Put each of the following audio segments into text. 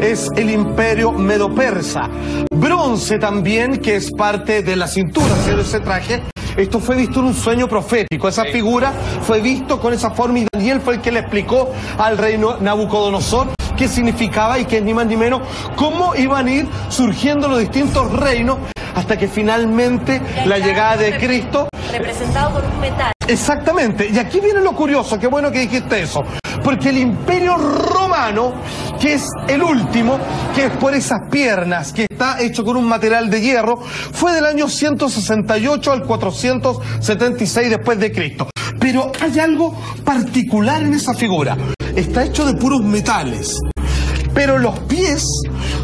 es el imperio medo-persa. Bronce también, que es parte de la cintura de ese traje. Esto fue visto en un sueño profético. Esa figura fue visto con esa forma y Daniel fue el que le explicó al rey Nabucodonosor qué significaba y que es ni más ni menos cómo iban a ir surgiendo los distintos reinos hasta que finalmente la llegada de Cristo. Representado por un metal. Exactamente. Y aquí viene lo curioso, qué bueno que dijiste eso. Porque el imperio romano, que es el último, que es por esas piernas, que está hecho con un material de hierro, fue del año 168 al 476 después de Cristo. Pero hay algo particular en esa figura. Está hecho de puros metales. Pero los pies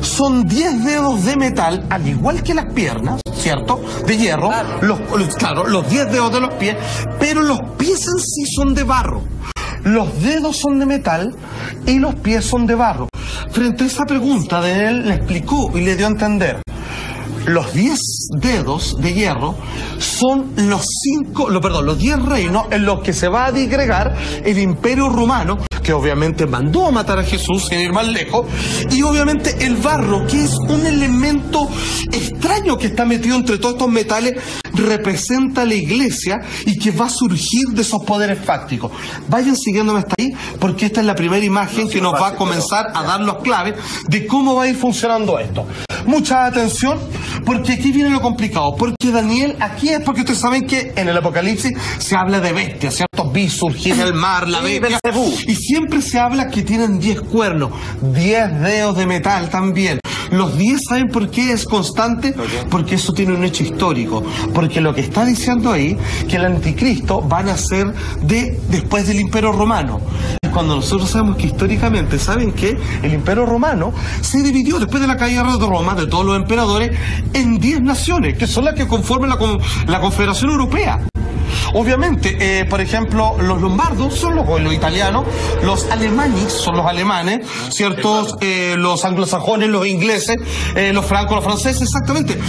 son 10 dedos de metal, al igual que las piernas, ¿cierto? De hierro. Claro, los 10 dedos de los pies, pero los pies en sí son de barro. Los dedos son de metal y los pies son de barro. Frente a esa pregunta, Daniel le explicó y le dio a entender. Los 10 dedos de hierro son los 10 reinos en los que se va a disgregar el imperio romano, que obviamente mandó a matar a Jesús sin ir más lejos, y obviamente el barro, que es un elemento extraño que está metido entre todos estos metales, representa a la iglesia y que va a surgir de esos poderes fácticos. Vayan siguiéndome hasta ahí, porque esta es la primera imagen que nos va a comenzar a dar las claves de cómo va a ir funcionando esto. Mucha atención, porque aquí viene lo complicado, porque Daniel, aquí es porque ustedes saben que en el Apocalipsis se habla de bestias, ¿cierto? Vi surgir el mar, la bestia, y siempre se habla que tienen 10 cuernos, 10 dedos de metal también. Los 10, ¿saben por qué es constante? Porque eso tiene un hecho histórico. Porque lo que está diciendo ahí, que el anticristo va a nacer después del Imperio Romano. Y cuando nosotros sabemos que históricamente, ¿saben qué? El Imperio Romano se dividió después de la caída de Roma, de todos los emperadores, en 10 naciones, que son las que conforman la Confederación Europea. Obviamente, por ejemplo, los lombardos son los italianos, los alemanes son los alemanes, ¿cierto? Los anglosajones, los ingleses, los francos, los franceses, exactamente.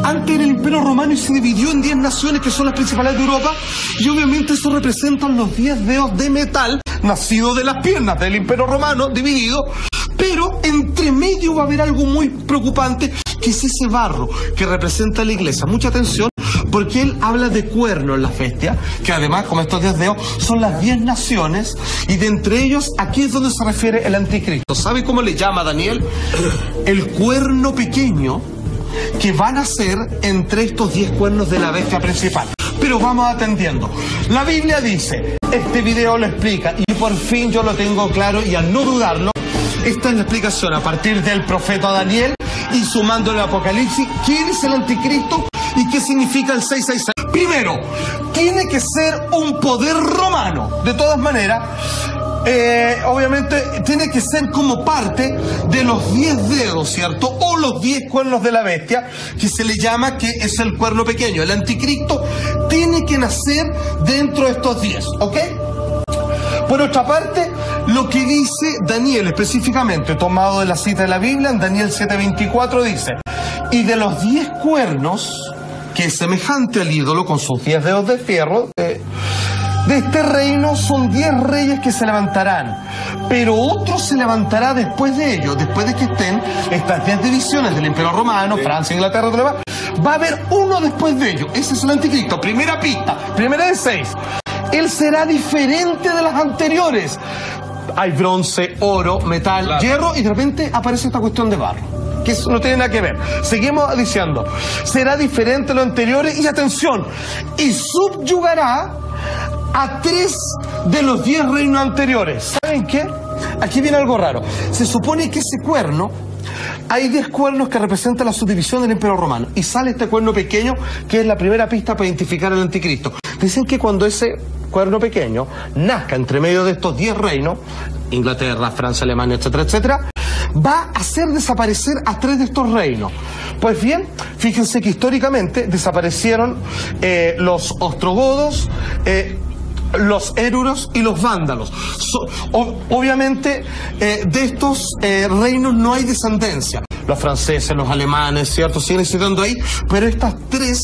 Antes era el Imperio Romano y se dividió en 10 naciones que son las principales de Europa, y obviamente eso representan los 10 dedos de metal nacidos de las piernas del Imperio Romano dividido. Pero entre medio va a haber algo muy preocupante, que es ese barro que representa a la iglesia. Mucha atención, porque él habla de cuernos en las bestias, que además, como estos 10 dedos, son las 10 naciones, y de entre ellos, aquí es donde se refiere el anticristo. ¿Sabe cómo le llama Daniel? El cuerno pequeño que van a ser entre estos 10 cuernos de la bestia principal. Pero vamos atendiendo. La Biblia dice, este video lo explica, y por fin yo lo tengo claro, y al no dudarlo, esta es la explicación a partir del profeta Daniel y sumando el Apocalipsis. ¿Quién es el anticristo y qué significa el 666? Primero, tiene que ser un poder romano. De todas maneras, obviamente tiene que ser como parte de los 10 dedos, ¿cierto? O los 10 cuernos de la bestia, que se le llama que es el cuerno pequeño. El anticristo tiene que nacer dentro de estos 10, ¿ok? Por otra parte, lo que dice Daniel específicamente, tomado de la cita de la Biblia, en Daniel 7:24 dice, y de los 10 cuernos, que es semejante al ídolo con sus 10 dedos de fierro, de este reino son 10 reyes que se levantarán, pero otro se levantará después de ellos, después de que estén estas 10 divisiones del Imperio Romano, Francia, Inglaterra, todo lo demás, va a haber uno después de ellos. Ese es el anticristo. Primera pista, primera de 6. Él será diferente de las anteriores. Hay bronce, oro, metal, claro, hierro, y de repente aparece esta cuestión de barro, que eso no tiene nada que ver. Seguimos diciendo, será diferente de los anteriores, y atención, y subyugará a 3 de los 10 reinos anteriores. ¿Saben qué? Aquí viene algo raro. Se supone que ese cuerno, hay 10 cuernos que representan la subdivisión del Imperio Romano, y sale este cuerno pequeño, que es la primera pista para identificar al anticristo. Dicen que cuando ese cuerno pequeño nazca entre medio de estos 10 reinos, Inglaterra, Francia, Alemania, etcétera, etcétera, va a hacer desaparecer a 3 de estos reinos. Pues bien, fíjense que históricamente desaparecieron los ostrogodos, los éruros y los vándalos. Obviamente de estos reinos no hay descendencia. los franceses, los alemanes, ¿cierto? Siguen existiendo ahí, pero estas tres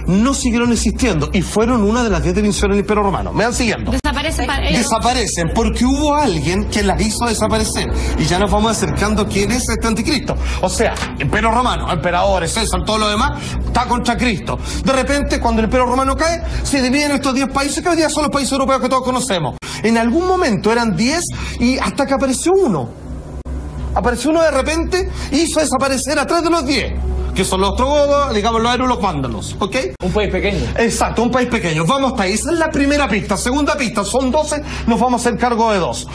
no siguieron existiendo y fueron una de las 10 divisiones del Imperio Romano. ¿Me van siguiendo? Desaparecen porque hubo alguien que las hizo desaparecer y ya nos vamos acercando a quién es este anticristo. O sea, Imperio Romano, emperadores, César, todo lo demás, está contra Cristo. De repente, cuando el Imperio Romano cae, se dividen estos 10 países que hoy día son los países europeos que todos conocemos. En algún momento eran 10 y hasta que apareció uno. Apareció uno de repente y hizo desaparecer a 3 de los 10. Que son los ostrogodos, digamos los héroes, los vándalos, ¿ok? Un país pequeño. Exacto, un país pequeño. Vamos hasta ahí. Esa es la primera pista. Segunda pista, son 12, nos vamos a hacer cargo de 2.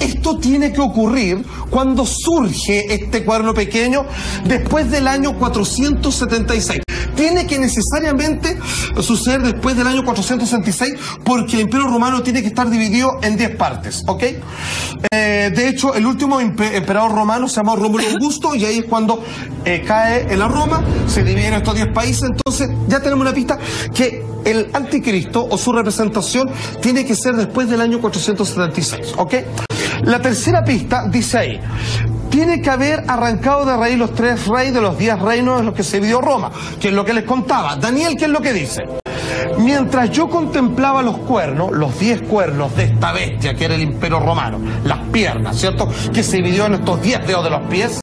Esto tiene que ocurrir cuando surge este cuerno pequeño después del año 476. Tiene que necesariamente suceder después del año 466 porque el Imperio Romano tiene que estar dividido en 10 partes, ¿ok? De hecho, el último emperador romano se llamó Rómulo Augusto y ahí es cuando cae en la Roma, se dividen estos 10 países. Entonces ya tenemos una pista que el anticristo o su representación tiene que ser después del año 476, ¿ok? La tercera pista dice ahí: tiene que haber arrancado de raíz los 3 reyes de los 10 reinos en los que se dividió Roma, que es lo que les contaba. Daniel, ¿qué es lo que dice? Mientras yo contemplaba los cuernos, los 10 cuernos de esta bestia que era el Imperio Romano, las piernas, ¿cierto? Que se dividió en estos 10 dedos de los pies.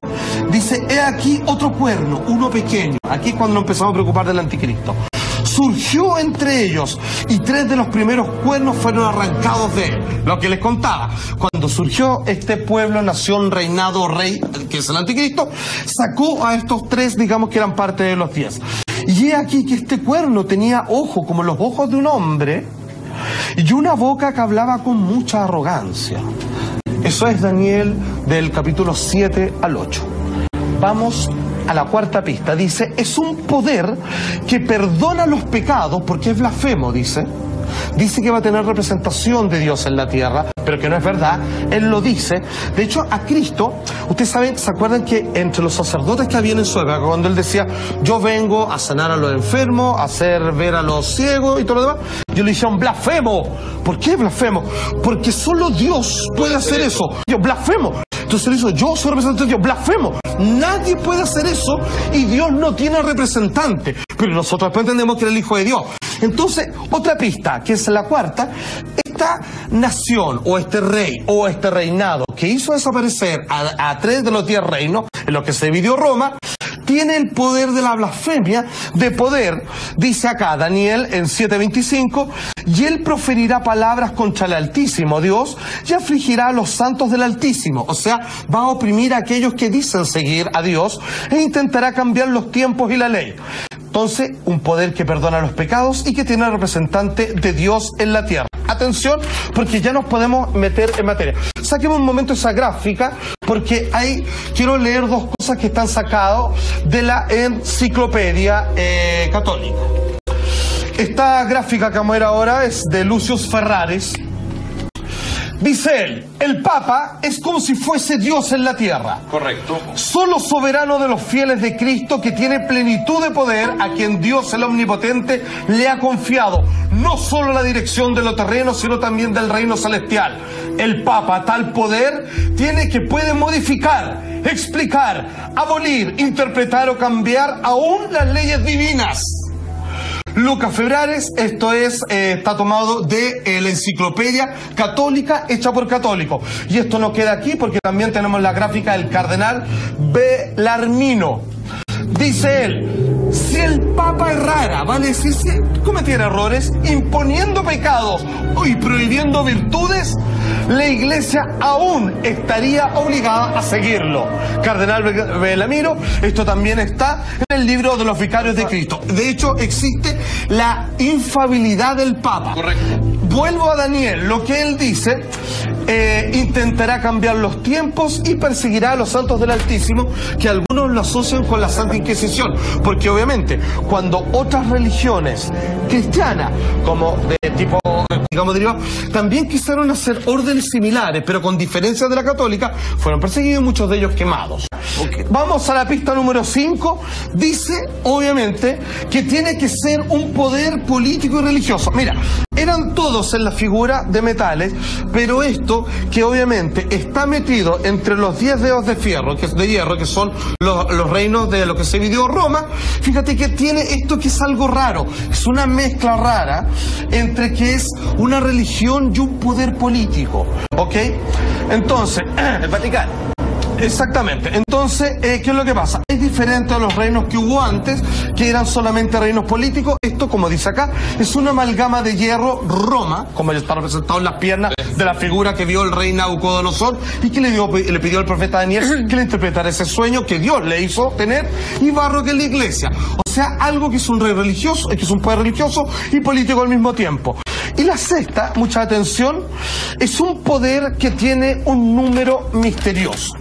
Dice, he aquí otro cuerno, uno pequeño. Aquí es cuando nos empezamos a preocupar del anticristo. Surgió entre ellos y 3 de los primeros cuernos fueron arrancados de él. Lo que les contaba, cuando surgió este pueblo, nación, reinado, rey, que es el anticristo, sacó a estos 3, digamos que eran parte de los 10. Y he aquí que este cuerno tenía ojos como los ojos de un hombre y una boca que hablaba con mucha arrogancia. Eso es Daniel del capítulo 7 al 8. Vamos a la cuarta pista. Dice, es un poder que perdona los pecados porque es blasfemo, dice. Dice que va a tener representación de Dios en la tierra, pero que no es verdad. Él lo dice. De hecho, a Cristo, ustedes saben, ¿se acuerdan que entre los sacerdotes que habían en su época, cuando él decía, yo vengo a sanar a los enfermos, a hacer ver a los ciegos y todo lo demás, yo le decía, blasfemo? ¿Por qué blasfemo? Porque solo Dios puede hacer eso. Yo, blasfemo. Entonces él dijo, yo soy representante de Dios, blasfemo. Nadie puede hacer eso y Dios no tiene representante. Pero nosotros después entendemos que era el Hijo de Dios. Entonces, otra pista, que es la cuarta, esta nación o este rey o este reinado que hizo desaparecer a 3 de los 10 reinos, en los que se dividió Roma, tiene el poder de la blasfemia, de poder, dice acá Daniel en 7:25, y él proferirá palabras contra el Altísimo Dios y afligirá a los santos del Altísimo. O sea, va a oprimir a aquellos que dicen seguir a Dios e intentará cambiar los tiempos y la ley. Entonces, un poder que perdona los pecados y que tiene al representante de Dios en la tierra. Atención, porque ya nos podemos meter en materia. Saquemos un momento esa gráfica, porque ahí quiero leer 2 cosas que están sacadas de la enciclopedia católica. Esta gráfica que vamos a ver ahora es de Lucius Ferraris. Dice él, el Papa es como si fuese Dios en la tierra. Correcto. Solo soberano de los fieles de Cristo, que tiene plenitud de poder, a quien Dios el Omnipotente le ha confiado no solo la dirección de lo terreno, sino también del reino celestial. El Papa, tal poder, tiene que puede modificar, explicar, abolir, interpretar o cambiar aún las leyes divinas. Lucas Ferraris, esto es, está tomado de la enciclopedia católica hecha por católicos. Y esto no queda aquí porque también tenemos la gráfica del cardenal Bellarmino. Dice él, si el Papa errara, ¿vale? Si cometiera errores, imponiendo pecados y prohibiendo virtudes, la Iglesia aún estaría obligada a seguirlo. Cardenal Bellarmino, esto también está en el libro de los Vicarios de Cristo. De hecho, existe la infalibilidad del Papa. Correcto. Vuelvo a Daniel, lo que él dice, intentará cambiar los tiempos y perseguirá a los santos del Altísimo, que algunos lo asocian con la Santa Inquisición, porque obviamente cuando otras religiones cristianas, como de tipo, digamos, derivado, también quisieron hacer órdenes similares, pero con diferencias de la católica, fueron perseguidos y muchos de ellos quemados. Vamos a la pista número 5. Dice, obviamente, que tiene que ser un poder político y religioso. Mira, eran todos en la figura de metales, pero esto que obviamente está metido entre los 10 dedos de hierro, que son los reinos de lo que se dividió Roma. Fíjate que tiene esto que es algo raro, es una mezcla rara entre que es una religión y un poder político, ¿ok? Entonces, el Vaticano. Exactamente. Entonces, ¿qué es lo que pasa? Es diferente a los reinos que hubo antes, que eran solamente reinos políticos. Esto, como dice acá, es una amalgama de hierro Roma, como ya está representado en las piernas de la figura que vio el rey Nabucodonosor y que le pidió al profeta Daniel que le interpretara ese sueño que Dios le hizo tener, y barro, que es la iglesia. O sea, algo que es un rey religioso, que es un poder religioso y político al mismo tiempo. Y la sexta, mucha atención, es un poder que tiene un número misterioso.